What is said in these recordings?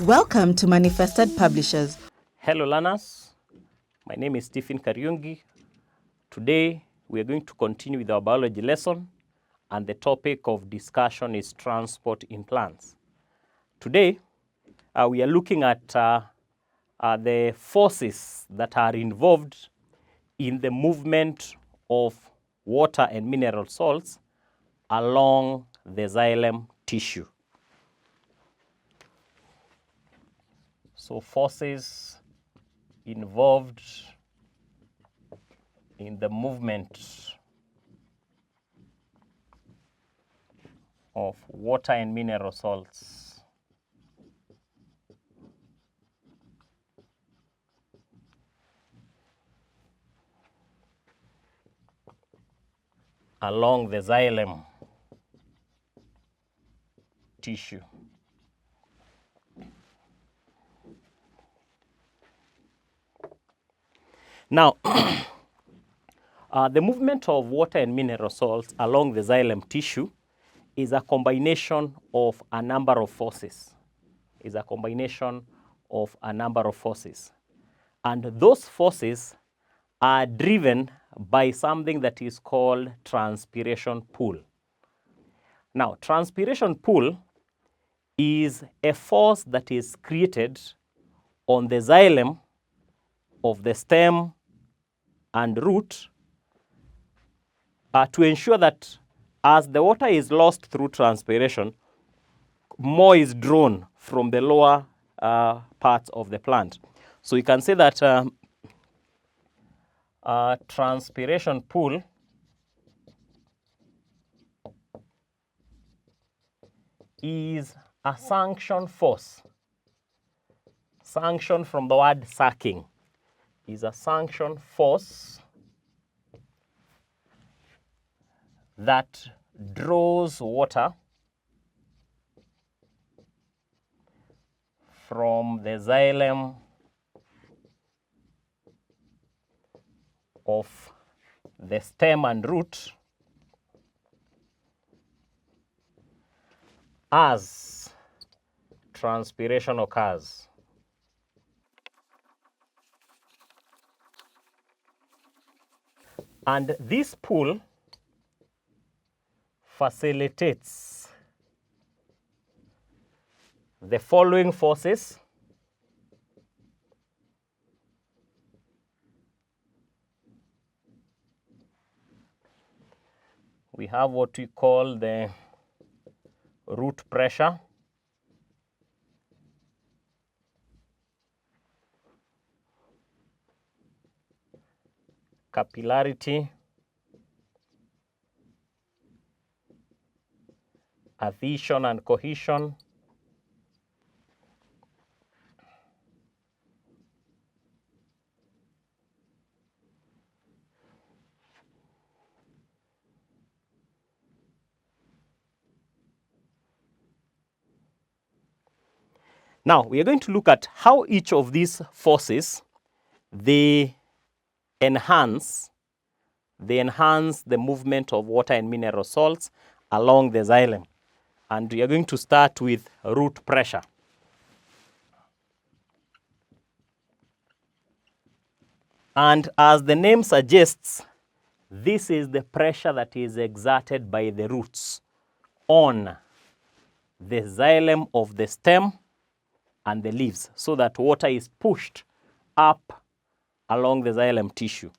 Welcome to Manifested Publishers. Hello learners, my name is Stephen Kariungi. Today we are going to continue with our biology lesson, and the topic of discussion is transport in plants. Today we are looking at the forces that are involved in the movement of water and mineral salts along the xylem tissue. So forces involved in the movement of water and mineral salts along the xylem tissue. Now, the movement of water and mineral salts along the xylem tissue is a combination of a number of forces. And those forces are driven by something that is called transpiration pull. Now, transpiration pull is a force that is created on the xylem of the stem and root to ensure that as the water is lost through transpiration, more is drawn from the lower parts of the plant. So you can say that transpiration pull is a suction force. Suction from the word sucking is a suction force that draws water from the xylem of the stem and root as transpiration occurs. And this pull facilitates the following forces. We have what we call the root pressure, capillarity, adhesion and cohesion, Now, we are going to look at how each of these forces, they enhance the movement of water and mineral salts along the xylem. And we are going to start with root pressure. And as the name suggests, this is the pressure that is exerted by the roots on the xylem of the stem and the leaves, so that water is pushed up along the xylem tissue.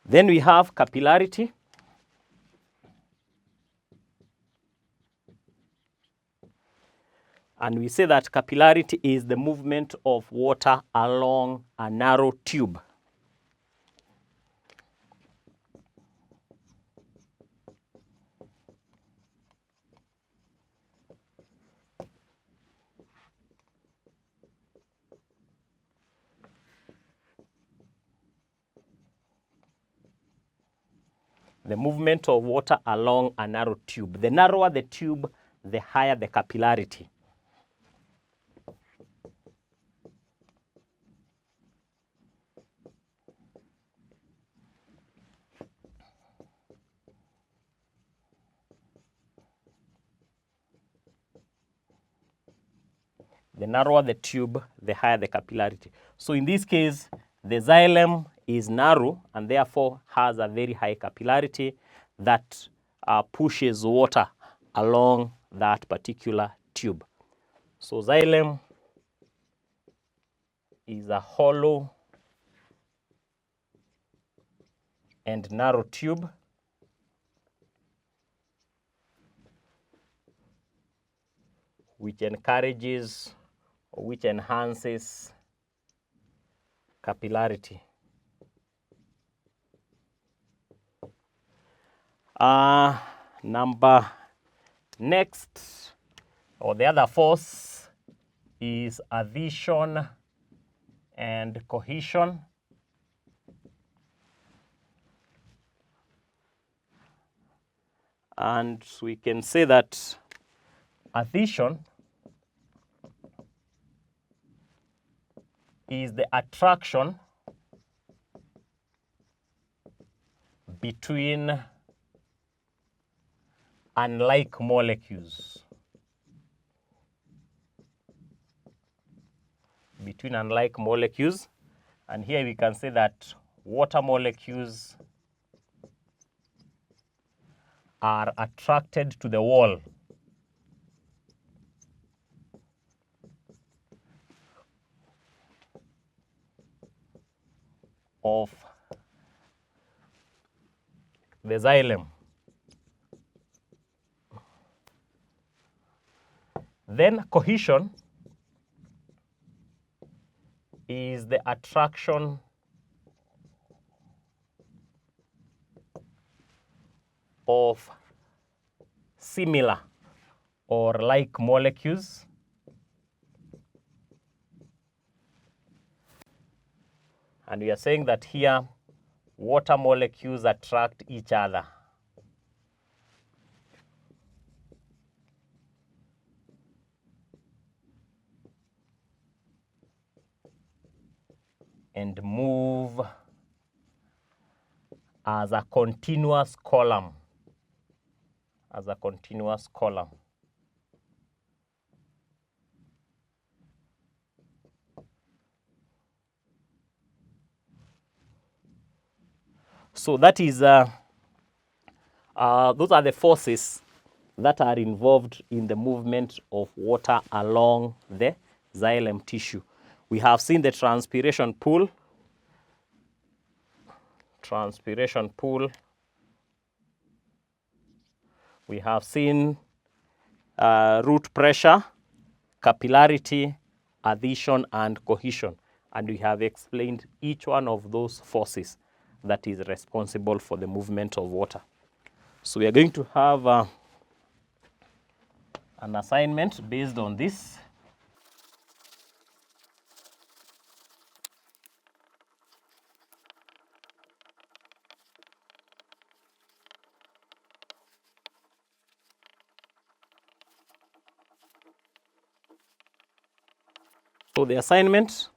Then we have capillarity. And we say that capillarity is the movement of water along a narrow tube. the movement of water along a narrow tube. The narrower the tube, the higher the capillarity. The narrower the tube, the higher the capillarity. So in this case, the xylem is narrow and therefore has a very high capillarity that pushes water along that particular tube. So xylem is a hollow and narrow tube which encourages or which enhances capillarity. Next, or the other force is adhesion and cohesion. And we can say that adhesion is the attraction between unlike molecules. Between unlike molecules. And here we can say that water molecules are attracted to the wall of the xylem. Then cohesion is the attraction of similar or like molecules and we are saying that here water molecules attract each other. And move as a continuous column. As a continuous column. So that is, those are the forces that are involved in the movement of water along the xylem tissue. We have seen the transpiration pool. Transpiration pool. We have seen root pressure, capillarity, adhesion, and cohesion. And we have explained each one of those forces that is responsible for the movement of water. So we are going to have an assignment based on this. So the assignment,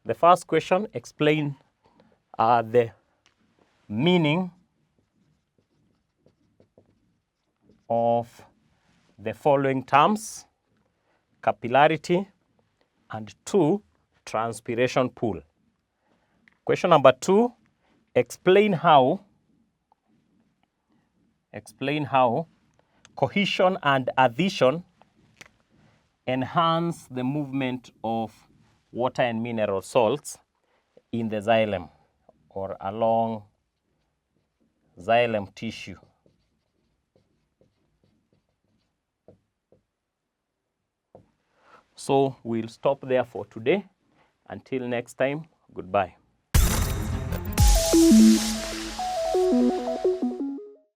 the first question, explain the meaning of the following terms: capillarity and 2, transpiration pool. Question number 2, explain how cohesion and adhesion enhance the movement of water and mineral salts in the xylem or along xylem tissue. So we'll stop there for today. Until next time, goodbye.